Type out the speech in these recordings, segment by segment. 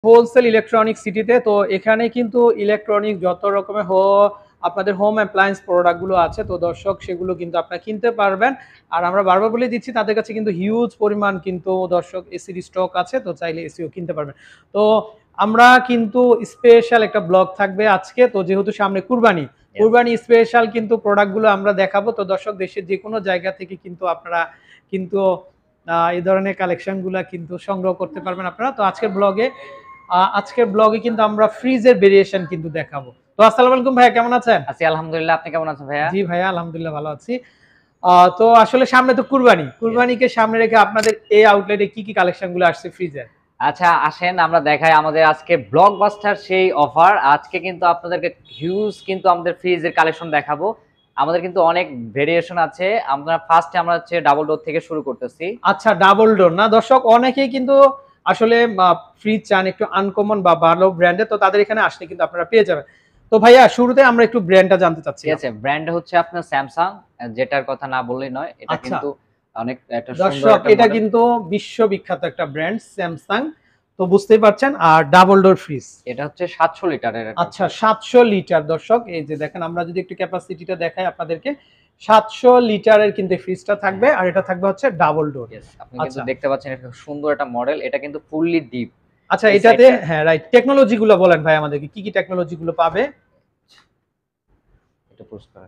Wholesale electronic সিটিতে। তো এখানে কিন্তু ইলেকট্রনিক যত রকমের আপনাদের হোম অ্যাপ্লায়েন্স প্রোডাক্ট গুলো আছে, তো দর্শক সেগুলো কিন্তু আপনারা কিনতে পারবেন। আর আমরা বারবার বলে দিচ্ছি, তাদের কাছে কিন্তু হিউজ পরিমাণ কিন্তু দর্শক এসির স্টক আছে, তো চাইলে এসিও কিনতে পারবেন। তো আমরা কিন্তু স্পেশাল একটা ব্লগ থাকবে আজকে, তো যেহেতু সামনে কুরবানি, কুরবানি স্পেশাল কিন্তু প্রোডাক্ট গুলো আমরা দেখাবো। তো দর্শক দেশের যে কোনো জায়গা থেকে কিন্তু আপনারা কিন্তু এই ধরনের কালেকশন গুলা কিন্তু সংগ্রহ করতে পারবেন আপনারা। তো আজকের ব্লগে কিন্তু আমরা ফ্রিজের ভেরিয়েশন কিন্তু দেখাবো। তো আসসালামু আলাইকুম ভাইয়া, কেমন আছেন? আছি আলহামদুলিল্লাহ, আপনি কেমন আছেন ভাইয়া? জি ভাইয়া, আলহামদুলিল্লাহ ভালো আছি। তো আসলে সামনে তো কুরবানি, কুরবানিকে সামনে রেখে আপনাদের এই আউটলেটে কি কি কালেকশন গুলো আসছে ফ্রিজের? আচ্ছা আসেন আমরা দেখাই আমাদের আজকে ব্লকবাস্টার সেই অফার। আজকে কিন্তু আপনাদেরকে হিউজ কিন্তু আমাদের ফ্রিজের কালেকশন দেখাবো। আমাদের কিন্তু অনেক ভেরিয়েশন আছে। আমরা ফার্স্টে আমরা হচ্ছে ডাবল ডোর থেকে শুরু করতেছি। আচ্ছা, ডাবল ডোর না দর্শক, অনেকেই কিন্তু আসলে ফ্রিজ চান একটু আনকমন বা ভালো ব্র্যান্ডের, তো তাদের এখানে আসলে কিন্তু আপনারা পেয়ে যাবেন। তো ভাইয়া শুরুতে আমরা একটু ব্র্যান্ডটা জানতে চাচ্ছি। ঠিক আছে, ব্র্যান্ড হচ্ছে আপনার স্যামসাং, যেটার কথা না বললেই নয়। এটা আচ্ছা কিন্তু অনেক একটা সুন্দর দর্শক, একটা এটা মডেল। কিন্তু বিশ্ববিখ্যাত একটা ব্র্যান্ড স্যামসাং, তো বুঝতেই পারছেন। আর ডাবল ডোর ফ্রিজ, এটা হচ্ছে 700 লিটারের একটা আচ্ছা ফ্রিজ। 700 লিটার। দর্শক এই যে দেখেন, আমরা যদি একটু ক্যাপাসিটিটা দেখাই আপনাদেরকে, 700 লিটারের কিন্তু ফ্রিজটা থাকবে, আর এটা থাকবে হচ্ছে ডাবল ডোর। ইয়েস, আপনি কিন্তু আচ্ছা দেখতে পাচ্ছেন এটা সুন্দর একটা মডেল। এটা কিন্তু ফুললি ডিপ। আচ্ছা, এই এটাতে সাইডটা হ্যাঁ রাইট, টেকনোলজি গুলো বলেন ভাই আমাদেরকে, কি কি টেকনোলজি গুলো পাবে? এটা পুরস্কার।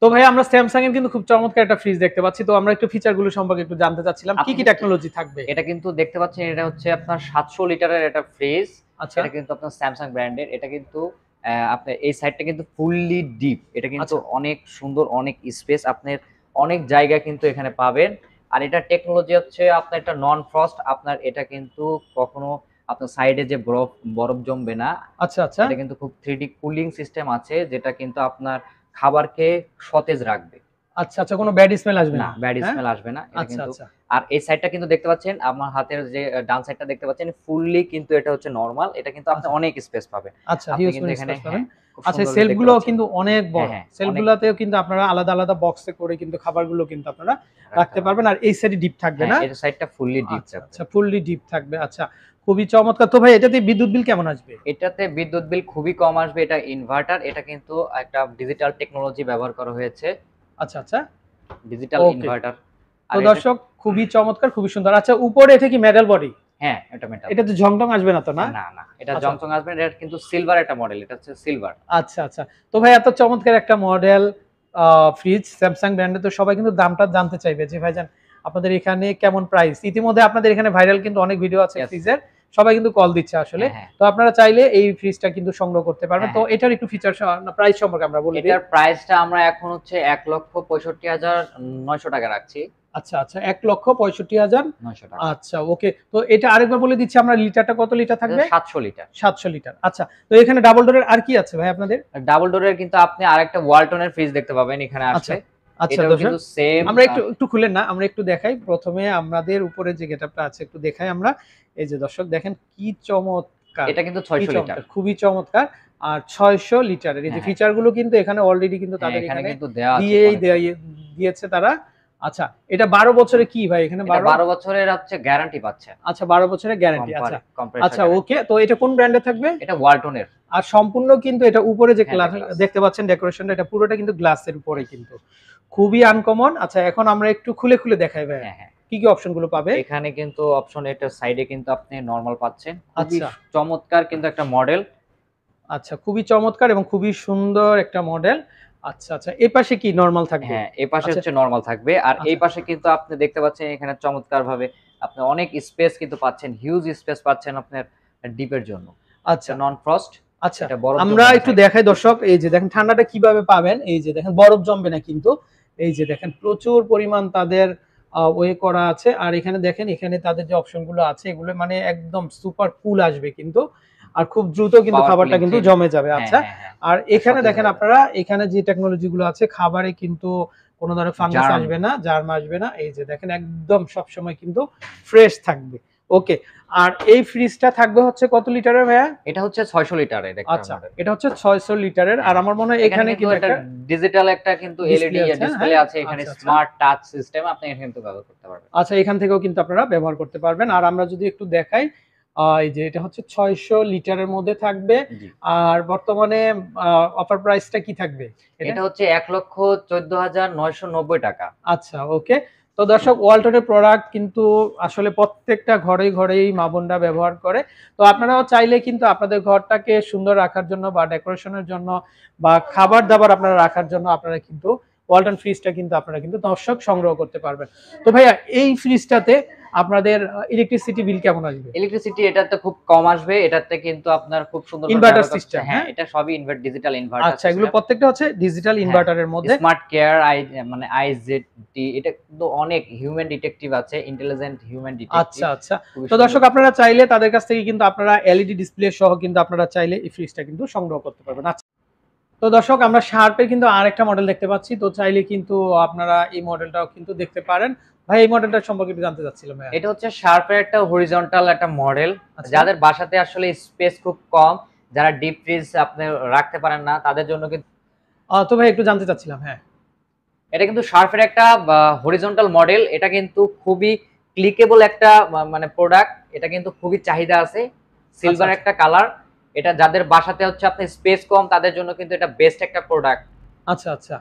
তো ভাই আমরা স্যামসাং এর কিন্তু খুব চমৎকার একটা ফ্রিজ দেখতে পাচ্ছি, তো আমরা একটু ফিচার গুলো সম্পর্কে একটু জানতে চাচ্ছিলাম, কি আপনি কি কিন্তু টেকনোলজি থাকবে? এটা কিন্তু দেখতে পাচ্ছেন, এটা হচ্ছে আপনার 700 লিটারের একটা ফ্রিজ। আচ্ছা এটা কিন্তু আপনার স্যামসাং ব্র্যান্ডের। এটা কিন্তু আপনার এই সাইডটা কিন্তু ফুললি ডিপ। এটা কিন্তু আচ্ছা অনেক সুন্দর, অনেক স্পেস, আপনার অনেক জায়গা কিন্তু এখানে পাবেন। আর এটা টেকনোলজি হচ্ছে আপনার এটা নন ফ্রস্ট। আপনার এটা কিন্তু কখনো আপনার সাইডে যে বরফ বরফ জমবে না। আচ্ছা আচ্ছা এটা কিন্তু খুব 3D কুলিং সিস্টেম আছে, যেটা কিন্তু আপনার খাবারকে সতেজ রাখবে। আচ্ছা আচ্ছা, কোনো ব্যাড স্মেল আসবে না, না? ব্যাড হ্যাঁ স্মেল আসবে না। এটা আচ্ছা কিন্তু আচ্ছা আর এই সাইডটা কিন্তু দেখতে পাচ্ছেন, আমার হাতের যে ডান সাইডটা দেখতে পাচ্ছেন ফুললি কিন্তু এটা হচ্ছে নরমাল। এটা কিন্তু আপনি আচ্ছা অনেক স্পেস পাবেন। আচ্ছা, আপনি হিউজ কিন্তু পরিমাণ এখানে স্পেস পাবেন। হ্যাঁ, খুব আচ্ছা, সুন্দর সেলফ দেখতে গুলো পাচ্ছেন। কিন্তু অনেক হ্যাঁ, বড়। হ্যাঁ, সেলফ অনেক গুলাতেও কিন্তু আপনারা আলাদা আলাদা বক্সে করে কিন্তু খাবারগুলো কিন্তু আপনারা রাখতে রাখতে পারবেন। পারবেন। আর এই সাইডে ডিপ থাকবে হ্যাঁ, না? এর সাইডটা ফুললি ডিপ আচ্ছা থাকবে। আচ্ছা, ফুললি ডিপ থাকবে। আচ্ছা, খুবই চমৎকার। তো ভাই এটাতে বিদ্যুৎ বিল কেমন আসবে? এটাতে বিদ্যুৎ বিল খুবই কম আসবে। এটা ইনভার্টার। এটা কিন্তু একটা ডিজিটাল টেকনোলজি ব্যবহার করা হয়েছে। আচ্ছা আচ্ছা, ডিজিটাল ওকে। ইনভার্টার। তো আর এটা দর্শক খুবই চমৎকার, খুবই সুন্দর। আচ্ছা, উপরে এটা কি মেটাল বডি? হ্যাঁ, এটা মেটাল। এটাতে ঝংটং আসবে না তো, না? না, না। এটা আচ্ছা জংসং আসবে না। এটা কিন্তু সিলভার একটা মডেল। এটা হচ্ছে সিলভার। আচ্ছা আচ্ছা। তো ভাই এত চমৎকার একটা মডেল ফ্রিজ স্যামসাং ব্র্যান্ডের, তো সবাই কিন্তু দামটা জানতে চাইবে যে ভাইজান আপনাদের এখানে কেমন প্রাইস। ইতিমধ্যে আপনাদের এখানে ভাইরাল কিন্তু অনেক ভিডিও আছে ইয়েস। ফ্রিজের, সবাই কিন্তু কল দিচ্ছে আসলে। হ্যাঁ, হ্যাঁ। তো আপনারা চাইলে এই ফ্রিজটা কিন্তু সংগ্রহ করতে পারবেন। হ্যাঁ, তো হ্যাঁ। এটার একটু ফিচার প্রাইস সম্পর্কে আমরা বলে দিই। এটার প্রাইসটা আমরা এখন হচ্ছে ১,৬৫,৯০০ টাকা রাখছি। আচ্ছা আচ্ছা, ১,৬৫,০০০। ৯০০ টাকা। আচ্ছা ওকে। তো এটা আরেকবার বলে দিচ্ছি আমরা, লিটারটা কত লিটার এটা থাকবে? ৭০০ লিটার। ৭০০ লিটার। আচ্ছা, তো এখানে ডাবল ডোরের আর কি আছে ভাই আপনাদের? ডাবল ডোরের কিন্তু আপনি আরেকটা ওয়ালটনের ফ্রিজ দেখতে পাবেন এখানে আচ্ছা আসলে। আচ্ছা এটাও দর্শক, কিন্তু সেম আমরা একটু একটু খুলেন না, আমরা একটু দেখাই। প্রথমে আমাদের উপরে যে গেটআপটা আছে একটু দেখাই আমরা। এই যে দর্শক দেখেন কি চমৎকার, এটা কিন্তু কি ৬০০ লিটার। চমৎকার, খুবই চমৎকার। আর ৬০০ লিটারের এই যে হ্যাঁ, হ্যাঁ। ফিচার গুলো কিন্তু এখানে অলরেডি কিন্তু হ্যাঁ, তাদের এখানে এখানে কিন্তু দেয়া আছে দিয়েই অনেক সুন্দর। দিয়েছে তারা। আচ্ছা, এটা ১২ বছরে কি ভাই এখানে এটা ১২? ১২ বছরের হচ্ছে গ্যারান্টি পাচ্ছেন। আচ্ছা ১২ বছরের গ্যারান্টি। আচ্ছা কম্প্রেসর আচ্ছা গ্যারান্টি। ওকে। তো এটা কোন ব্র্যান্ডে থাকবে? এটা ওয়ালটনের। আর সম্পূর্ণ কিন্তু এটা উপরে যে হ্যাঁ, এটা গ্লাস। দেখতে পাচ্ছেন ডেকোরেশনটা, এটা পুরোটা কিন্তু গ্লাসের উপরে ইয়েস। কিন্তু খুবই আনকমন। আচ্ছা, এখন আমরা একটু খুলে খুলে দেখাই ভাই হ্যাঁ, হ্যাঁ। কি কি অপশন গুলো পাবে। এখানে কিন্তু অপশন এটার সাইডে কিন্তু আপনি নরমাল পাচ্ছেন। খুবই আচ্ছা চমৎকার কিন্তু একটা মডেল। আচ্ছা, খুবই চমৎকার এবং খুবই সুন্দর একটা মডেল। আচ্ছা আচ্ছা, এই পাশে কি নরমাল থাকবে? হ্যাঁ, এই পাশে আচ্ছা হচ্ছে নরমাল থাকবে। আর এই আচ্ছা পাশে কিন্তু আপনি দেখতে পাচ্ছেন এখানে চমৎকারভাবে আপনি অনেক স্পেস কিন্তু পাচ্ছেন। হিউজ স্পেস পাচ্ছেন আপনার ডিপের জন্য। আচ্ছা এটা নন ফ্রস্ট। আচ্ছা, এটা বরফ আমরা জমবে না একটু সাইডে। দেখাই দর্শক। এই যে দেখেন ঠান্ডাটা কিভাবে পাবেন, এই যে দেখেন বরফ জমবে না কিন্তু। এই যে দেখেন প্রচুর পরিমাণ তাদের ওয়ে করা আছে। আর এখানে দেখেন, এখানে তাদের যে অপশন গুলো আছে এগুলো মানে একদম সুপার কুল আসবে কিন্তু, আর খুব দ্রুত কিন্তু পাওয়ার খাবারটা কুলিং কিন্তু 3D। জমে যাবে। হ্যাঁ, আচ্ছা, হ্যাঁ, হ্যাঁ। আর এটা এখানে সতেজ দেখেন রাখবে। আপনারা, এখানে যে টেকনোলজি গুলো আছে খাবারে কিন্তু কোনো ধরনের ফাঙ্গাস জার্ম। আসবে না, জার্ম আসবে না। এই যে দেখেন একদম সবসময় কিন্তু ফ্রেশ থাকবে। ওকে। আর এই ফ্রিজটা থাকবে হচ্ছে কত লিটারের ভাইয়া? এটা হচ্ছে 600 লিটারের একটা আচ্ছা, মডেল। এটা হচ্ছে 600 লিটারের। আর হ্যাঁ, আমার মনে হয় এখানে এখানে কিন্তু কিন্তু একটা একটা ডিজিটাল একটা কিন্তু ডিসপ্লে এলইডি আছে, ডিসপ্লে হ্যাঁ? আছে, এখানে আচ্ছা, আচ্ছা। স্মার্ট টাচ সিস্টেম আপনি এখানে কিন্তু ব্যবহার করতে পারবেন। আচ্ছা, এখান থেকেও কিন্তু আপনারা ব্যবহার করতে পারবেন। আর আমরা যদি একটু দেখাই, এই যে এটা হচ্ছে 600 লিটারের মধ্যে থাকবে। জি। আর বর্তমানে অফার প্রাইসটা কি থাকবে এটা? এটা হচ্ছে ১,১৪,৯৯০ টাকা। আচ্ছা, ওকে। তো দর্শক, ওয়ালটনের প্রোডাক্ট কিন্তু আসলে প্রত্যেকটা ঘরেই মা বোনরা ব্যবহার করে। তো আপনারাও চাইলে কিন্তু আপনাদের ঘরটাকে সুন্দর রাখার জন্য বা ডেকোরেশনের জন্য বা খাবার-দাবার আপনারা রাখার জন্য আপনারা কিন্তু ওয়ালটন ফ্রিজটা কিন্তু আপনারা কিন্তু দর্শক সংগ্রহ করতে পারবেন। তো ভাইয়া, এই ফ্রিজটাতে আপনাদের ইলেকট্রিসিটি বিল কেমন আসবে? ইলেকট্রিসিটি এটাতে খুব কম আসবে। এটাতে কিন্তু আপনার খুব সুন্দর করে ইনভার্টার ব্যবহার করতে সিস্টেম, হ্যাঁ, হ্যাঁ? এটা সবই ডিজিটাল ইনভার্টার আচ্ছা, এগুলো সিস্টেম। প্রত্যেকটা হচ্ছে ডিজিটাল হ্যাঁ, ইনভার্টারের মধ্যে। স্মার্ট কেয়ার মানে আইজেডটি এটা কিন্তু অনেক হিউম্যান ডিটেকটিভ আছে, ইন্টেলিজেন্ট হিউম্যান ডিটেকটিভ। আচ্ছা, আচ্ছা। খুবই তো সুন্দর। দর্শক, আপনারা চাইলে তাদের কাছ থেকে কিন্তু আপনারা এলইডি ডিসপ্লে সহ কিন্তু আপনারা চাইলে এই ফ্রিজটা কিন্তু সংগ্রহ করতে পারবেন। আচ্ছা। তো দর্শক, আমরা শার্পের কিন্তু আরেকটা মডেল দেখতে পাচ্ছি। তো চাইলে কিন্তু আপনারা এই মডেলটাও কিন্তু দেখতে পারেন। ভাই, এই মডেলটা সম্পর্কে একটু জানতে চাচ্ছিলাম ভাইয়া। এটা হচ্ছে শার্পের একটা হরিজন্টাল একটা মডেল। আচ্ছা। যাদের বাসাতে আসলে স্পেস খুব কম, যারা ডিপ ফ্রিজ আপনি রাখতে পারেন না, তাদের জন্য কিন্তু তো ভাই, একটু জানতে চাচ্ছিলাম, হ্যাঁ। এটা কিন্তু শার্পের একটা হরিজন্টাল মডেল। এটা কিন্তু খুবই ক্লিকেবল একটা মানে প্রোডাক্ট। এটা কিন্তু খুবই চাহিদা আছে। আচ্ছা, সিলভার আচ্ছা। একটা কালার। এটা যাদের বাসাতে হচ্ছে আপনি স্পেস কম, তাদের জন্য কিন্তু এটা বেস্ট একটা প্রোডাক্ট। আচ্ছা, আচ্ছা।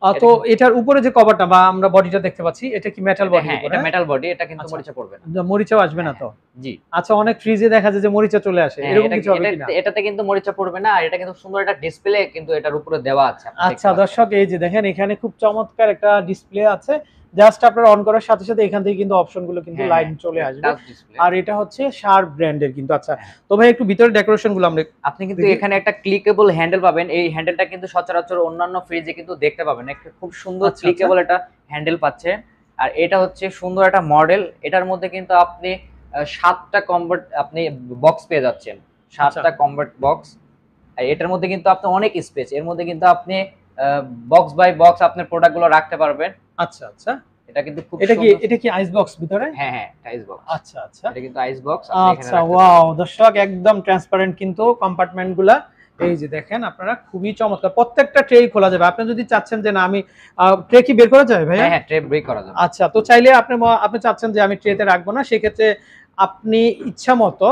এটা তো কিন্তু এটার উপরে যে কভারটা বা আমরা বডিটা দেখতে পাচ্ছি, এটা কি মেটাল এটা বডির হ্যাঁ, উপর, এটা হ্যাঁ? Metal body. এটা কিন্তু আচ্ছা। মরিচা পড়বে না। মরিচাও আসবে না হ্যাঁ, তো? হ্যাঁ। জি। আচ্ছা, অনেক ফ্রিজে দেখা যায় যে মরিচা চলে আসে। হ্যাঁ, এরকম এটা কিছু হবে এটা কিনা? এটাতে কিন্তু মরিচা পড়বে না। আর এটা কিন্তু সুন্দর একটা ডিসপ্লে কিন্তু এটার উপরে দেওয়া আছে। আপনি দেখতে আচ্ছা পাচ্ছেন। দর্শক, এই যে দেখেন, এখানে খুব চমৎকার একটা ডিসপ্লে আছে। জাস্ট আপনারা অন করার সাথে সাথে এখান থেকে কিন্তু অপশনগুলো কিন্তু হ্যাঁ, লাইন হ্যাঁ। চলে আসবে। Touch display. আর এটা হচ্ছে শার্প ব্র্যান্ডের কিন্তু। আচ্ছা, হ্যাঁ। তো ভাই একটু ভিতরে ডেকোরেশন গুলো আমরা আপনি কিন্তু দেখি। এখানে একটা ক্লিকেবল হ্যান্ডেল পাবেন। এই হ্যান্ডেলটা কিন্তু সচরাচর অন্যান্য ফ্রিজে কিন্তু দেখতে পাবেন না। একটা খুব সুন্দর আচ্ছা, আচ্ছা। ক্লিকেবল একটা হ্যান্ডেল পাচ্ছেন। আর এটা হচ্ছে সুন্দর একটা মডেল। এটার মধ্যে কিন্তু আপনি ৭ টা আপনি বক্স পেয়ে যাচ্ছেন। ৭ আচ্ছা, টা কমফর্ট বক্স। আর এটার মধ্যে কিন্তু আপনি অনেক স্পেস। এর মধ্যে কিন্তু আপনি বক্স বাই বক্স আপনার প্রোডাক্ট গুলো রাখতে পারবেন। আচ্ছা, আচ্ছা। এটা কিন্তু খুব এটা কি সুন্দর। এটা কি আইস বক্স ভিতরে? হ্যাঁ, হ্যাঁ, আইস বক্স। আচ্ছা, আচ্ছা। এটা কিন্তু আইস বক্স আপনি এখানে আচ্ছা, রাখতে ওয়াও! পারবেন। দর্শক, একদম ট্রান্সপারেন্ট কিন্তু কম্পার্টমেন্ট গুলা। এই যে দেখেন আপনারা, খুবই চমৎকার। প্রত্যেকটা ট্রেই খোলা যাবে। আপনি যদি চাচ্ছেন যে না, আমি ট্রে কি বের করা যায় ভাইয়া? হ্যাঁ, হ্যাঁ, ট্রে ব্রেক করা যাবে। আচ্ছা, তো চাইলে আপনি চাচ্ছেন যে আমি ট্রেতে রাখবো না, সেক্ষেত্রে আপনি ইচ্ছামতো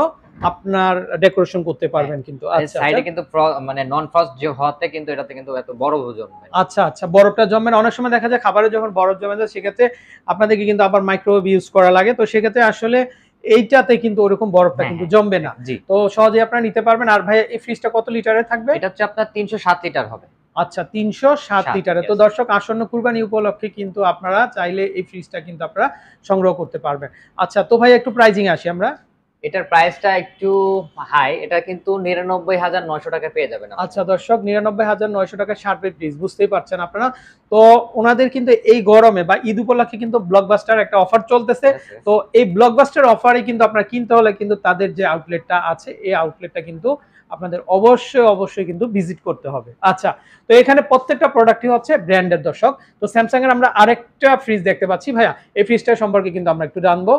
আপনার ডেকোরেশন করতে পারবেন কিন্তু। এই আচ্ছা, সাইডে আচ্ছা। কিন্তু মানে নন ফ্রস্ট যে হওয়াতে কিন্তু এটাতে কিন্তু এত বড় জন্মে না। আচ্ছা, আচ্ছা। বরফটা জমে না। অনেক সময় দেখা যায় খাবারে যখন বরফ জমে যায়, সেক্ষেত্রে আপনাদেরকে কিন্তু আবার মাইক্রোওয়েভ ইউজ করা লাগে। তো সেক্ষেত্রে আসলে এইটাতে কিন্তু ওরকম বরফটা হ্যাঁ, কিন্তু হ্যাঁ। জমবে না। জি। তো সহজেই আপনারা নিতে পারবেন। আর ভাই, এই ফ্রিজটা কত লিটারের থাকবে? এটা হচ্ছে আপনার ৩০৭ লিটার হবে। আচ্ছা, ৩০৭ 7 লিটারের। তো ইয়েস। দর্শক, আসন্ন কুরবানি উপলক্ষে কিন্তু আপনারা চাইলে এই ফ্রিজটা কিন্তু আপনারা সংগ্রহ করতে পারবেন। আচ্ছা, তো ভাই একটু প্রাইজিং এ আসি আমরা। এটার প্রাইসটা একটু হাই। এটা কিন্তু ৯৯,৯০০ টাকায় পেয়ে যাবেন আপনি। আচ্ছা দর্শক, ৯৯,৯০০ টাকা শার্পের ফ্রিজ, বুঝতেই পারছেন আপনারা। তো ওনাদের কিন্তু এই গরমে বা ঈদ উপলক্ষে কিন্তু ব্লকবাস্টার একটা অফার চলতেছে। ঠিক আছে? তো এই ব্লকবাস্টার অফারে কিন্তু আপনারা কিনতে হলে কিন্তু তাদের যে আউটলেটটা আছে, এই আউটলেটটা কিন্তু আপনাদের অবশ্যই কিন্তু ভিজিট করতে হবে। আচ্ছা, তো এখানে প্রত্যেকটা প্রোডাক্টই হচ্ছে ব্র্যান্ডের দর্শক। তো স্যামসাং এর আমরা আরেকটা ফ্রিজ দেখতে পাচ্ছি ভাইয়া। এই ফ্রিজটা সম্পর্কে কিন্তু আমরা একটু জানবো।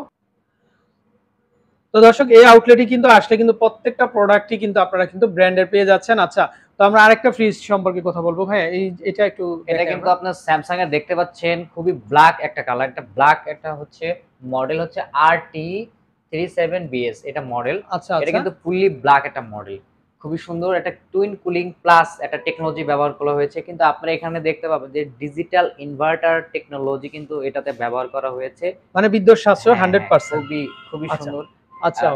তো দর্শক, এই আউটলেটে কিন্তু আসলে কিন্তু প্রত্যেকটা প্রোডাক্টই কিন্তু আপনারা কিন্তু ব্র্যান্ডের পেয়ে যাচ্ছেন। আচ্ছা, তো আমরা আরেকটা ফ্রিজ সম্পর্কে কথা বলবো ভাইয়া। এটা একটু এটা দেখাই কিন্তু আমরা। আপনার স্যামসাং এর দেখতে পাচ্ছেন খুবই ব্ল্যাক একটা কালার। একটা ব্ল্যাক একটা হচ্ছে মডেল হচ্ছে RT37BS এটা মডেল। আচ্ছা, এটা আচ্ছা। কিন্তু ফুললি ব্ল্যাক একটা মডেল। খুবই সুন্দর একটা টুইন কুলিং প্লাস একটা টেকনোলজি ব্যবহার করা হয়েছে। কিন্তু আপনারা এখানে দেখতে পাবেন যে ডিজিটাল ইনভার্টার টেকনোলজি কিন্তু এটাতে ব্যবহার করা হয়েছে। মানে বিদ্যুৎ সাশ্রয় হ্যাঁ, হ্যাঁ, 100%। খুবই আচ্ছা, সুন্দর। আচ্ছা। আ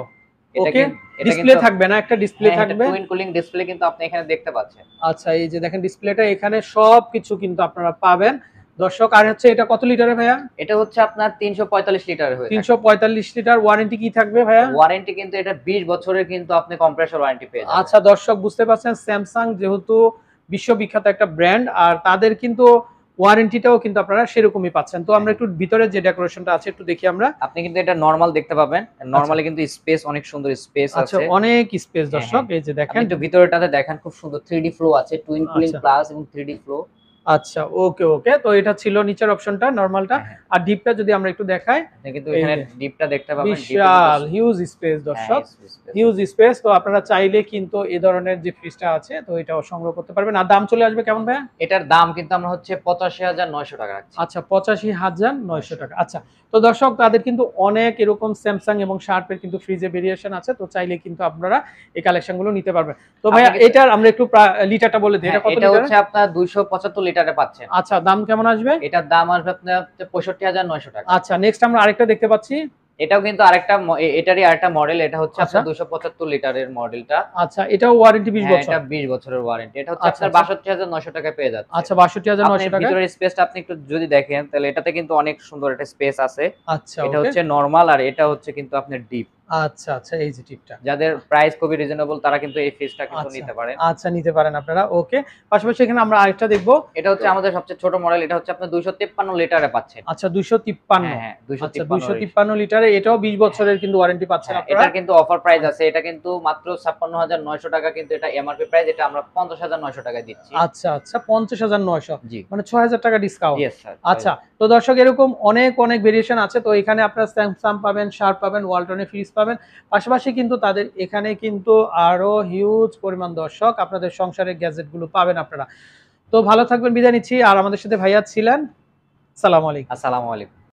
এটা ওকে। কিন্তু ডিসপ্লে থাকবে না? একটা ডিসপ্লে হ্যাঁ, এটা থাকবে। টুইন কুলিং ডিসপ্লে কিন্তু আপনি এখানে দেখতে পাচ্ছেন। আচ্ছা, এই যে দেখেন ডিসপ্লেটা, এখানে সবকিছু কিন্তু আপনারা পাবেন। দর্শক, আর হচ্ছে এটা কত লিটারের ভাইয়া? এটা হচ্ছে আপনার ৩৪৫ লিটারের হয়ে থাকে। ৩৪৫ লিটার। ওয়ারেন্টি কি থাকবে ভাইয়া? ওয়ারেন্টি কিন্তু এটা ২০ বছরের কিন্তু আপনি কম্প্রেসর ওয়ারেন্টি পেয়ে যাবেন। আচ্ছা দর্শক, বুঝতে পারছেন স্যামসাং যেহেতু বিশ্ববিখ্যাত একটা ব্র্যান্ড, আর তাদের কিন্তু ওয়ারেন্টিটাও কিন্তু আপনারা সেরকমই পাচ্ছেন। তো আমরা একটু ভিতরে যে ডেকোরেশনটা আছে একটু দেখি আমরা। আপনি কিন্তু এটা নরমাল দেখতে পাবেন। নরমালি কিন্তু স্পেস অনেক সুন্দর স্পেস আচ্ছা, আছে। অনেক স্পেস হ্যাঁ, দর্শক, হ্যাঁ। এই যে আপনি দেখেন। একটু ভিতরেটাতে দেখেন খুব সুন্দর 3D ফ্লো আছে, টুইন কুলিং আচ্ছা, প্লাস এবং 3D ফ্লো। আচ্ছা, ওকে, ওকে। তো এটা ছিল নিচের অপশনটা নরমালটা। হ্যাঁ, হ্যাঁ। আর ডিপটা যদি আমরা একটু দেখাই, আপনি কিন্তু এই এখানে যে ডিপটা দেখতে পাবেন। ডিপে কিন্তু বিশাল হিউজ স্পেস হ্যাঁ, দর্শক। স্পেস হিউজ আছে। স্পেস। তো আপনারা চাইলে কিন্তু এই ধরনের যে ফ্রিজটা আছে তো এটাও সংগ্রহ করতে পারবেন। আর দাম চলে আসবে কেমন ভাইয়া? এটার দাম কিন্তু আমরা হচ্ছে ৮৫,৯০০ টাকা রাখছি। আচ্ছা, ৮৫,৯০০ ৯০০। টাকা। আচ্ছা। তো দর্শক তাদের কিন্তু অনেক এরকম স্যামসাং এবং শার্পের কিন্তু ফ্রিজে ভেরিয়েশন আছে। তো চাইলে কিন্তু আপনারা এই কালেকশন গুলো নিতে পারবেন। তো আপনি ভাইয়া কিন্তু এটার আমরা একটু লিটারটা বলে দিই। হ্যাঁ, এটা কত এটা লিটারের? হচ্ছে আপনার ২৭৫ লিটারে পাচ্ছেন। আচ্ছা, দাম কেমন আসবে? এটার দাম আসবে আপনার হচ্ছে ৬৫,৯০০ টাকা। আচ্ছা, নেক্সট আমরা আরেকটা দেখতে পাচ্ছি। এটাও কিন্তু আরেকটা এটারই আরেকটা মডেল। এটা হচ্ছে আচ্ছা, আপনার ২৭৫ লিটারের মডেলটা। আচ্ছা, এটাও ওয়ারেন্টি ২০ হ্যাঁ, বছর। এটা 20 বছরের ওয়ারেন্টি। এটা হচ্ছে আচ্ছা, আপনার আচ্ছা। ৬২,৯০০ টাকায় পেয়ে যাচ্ছেন। আচ্ছা, আপনি ৬২,৯০০ টাকায়। ভিতরের স্পেসটা আপনি একটু যদি দেখেন তাহলে এটাতে কিন্তু অনেক সুন্দর একটা স্পেস আছে। আচ্ছা, এটা ওকে। হচ্ছে নরমাল আর এটা হচ্ছে কিন্তু আপনার ডিপ। আচ্ছা, আচ্ছা, এই যে টিপটা। যাদের প্রাইস খুবই রিজনেবল তারা কিন্তু এই ফ্রিজটা কিন্তু আচ্ছা, নিতে পারেন। আচ্ছা, নিতে পারেন আপনারা। ওকে। পাশাপাশি এখানে আমরা আরেকটা দেখব। এটা তো হচ্ছে আমাদের সবচেয়ে ছোট মডেল। এটা হচ্ছে আপনার ২৫৩ লিটারে পাচ্ছেন। আচ্ছা, ২৫৩। হ্যাঁ, হ্যাঁ, আচ্ছা, ২৫৩ এর। ২৫৩ লিটারে এটাও ২০ বছরের কিন্তু ওয়ারেন্টি পাচ্ছেন হ্যাঁ, আপনারা। এটার কিন্তু অফার প্রাইস আছে। এটা কিন্তু মাত্র ৫৬,৯০০ টাকা কিন্তু এটা এমআরপি প্রাইস। এটা আমরা ৫০,৯০০ টাকায় দিচ্ছি। আচ্ছা, আচ্ছা, ৫০,৯০০ জি। মানে ৬,০০০ টাকা ডিসকাউন্ট। Yes sir. আচ্ছা, তো দর্শক এরকম অনেক, অনেক ভেরিয়েশন আছে। তো এখানে আপনারা স্যামসাং পাবেন, শার্প পাবেন, ওয়ালটনের ফ্রিজ পাবেন। পাশাপাশি কিন্তু তাদের এখানে কিন্তু আরো হিউজ পরিমাণ দর্শক আপনাদের সংসারের গ্যাজেট গুলো পাবেন আপনারা। তো ভালো থাকবেন, বিদায় নিচ্ছি। আর আমাদের সাথে ভাইয়া ছিলেন। সালামু আলাইকুম। আসসালামু আলাইকুম।